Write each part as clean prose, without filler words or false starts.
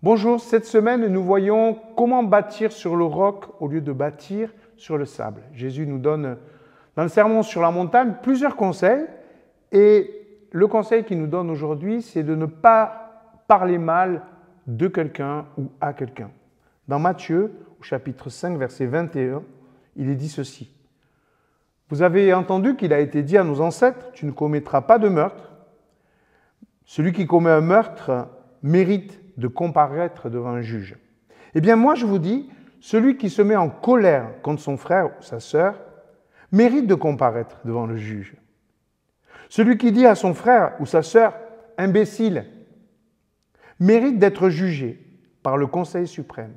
Bonjour, cette semaine nous voyons comment bâtir sur le roc au lieu de bâtir sur le sable. Jésus nous donne dans le sermon sur la montagne plusieurs conseils et le conseil qu'il nous donne aujourd'hui, c'est de ne pas parler mal de quelqu'un ou à quelqu'un. Dans Matthieu, au chapitre 5, verset 21, il est dit ceci. Vous avez entendu qu'il a été dit à nos ancêtres, tu ne commettras pas de meurtre. Celui qui commet un meurtre mérite de comparaître devant un juge. Eh bien, moi, je vous dis, celui qui se met en colère contre son frère ou sa sœur mérite de comparaître devant le juge. Celui qui dit à son frère ou sa sœur « imbécile » mérite d'être jugé par le Conseil suprême.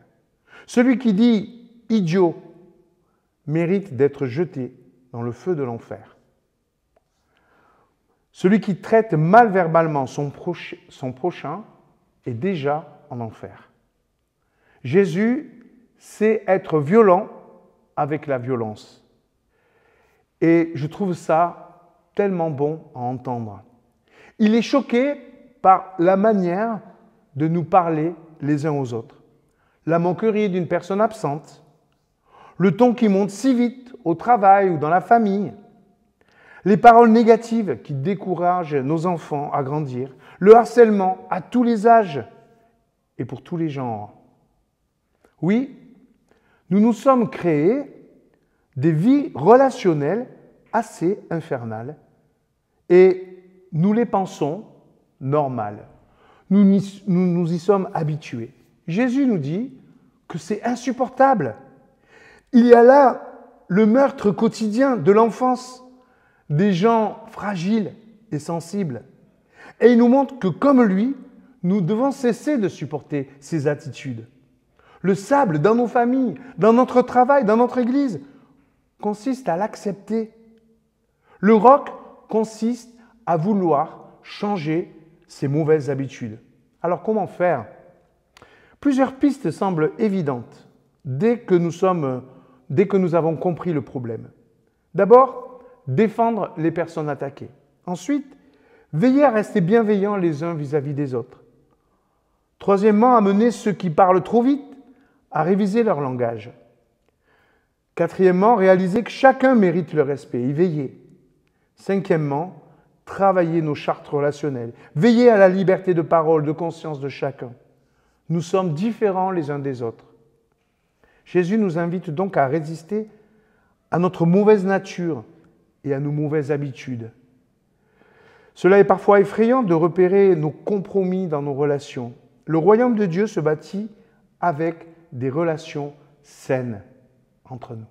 Celui qui dit « idiot » mérite d'être jeté dans le feu de l'enfer. Celui qui traite mal verbalement son prochain est déjà en enfer. Jésus sait être violent avec la violence. Et je trouve ça tellement bon à entendre. Il est choqué par la manière de nous parler les uns aux autres. La moquerie d'une personne absente, le ton qui monte si vite au travail ou dans la famille, les paroles négatives qui découragent nos enfants à grandir, le harcèlement à tous les âges et pour tous les genres. Oui, nous nous sommes créés des vies relationnelles assez infernales et nous les pensons normales. Nous nous y sommes habitués. Jésus nous dit que c'est insupportable. Il y a là le meurtre quotidien de l'enfance, des gens fragiles et sensibles. Et il nous montre que, comme lui, nous devons cesser de supporter ces attitudes. Le sable dans nos familles, dans notre travail, dans notre église, consiste à l'accepter. Le roc consiste à vouloir changer ces mauvaises habitudes. Alors comment faire? Plusieurs pistes semblent évidentes dès que nous avons compris le problème. D'abord, défendre les personnes attaquées. Ensuite, veiller à rester bienveillants les uns vis-à-vis des autres. Troisièmement, amener ceux qui parlent trop vite à réviser leur langage. Quatrièmement, réaliser que chacun mérite le respect, y veiller. Cinquièmement, travailler nos chartes relationnelles, veiller à la liberté de parole, de conscience de chacun. Nous sommes différents les uns des autres. Jésus nous invite donc à résister à notre mauvaise nature et à nos mauvaises habitudes. Cela est parfois effrayant de repérer nos compromis dans nos relations. Le royaume de Dieu se bâtit avec des relations saines entre nous.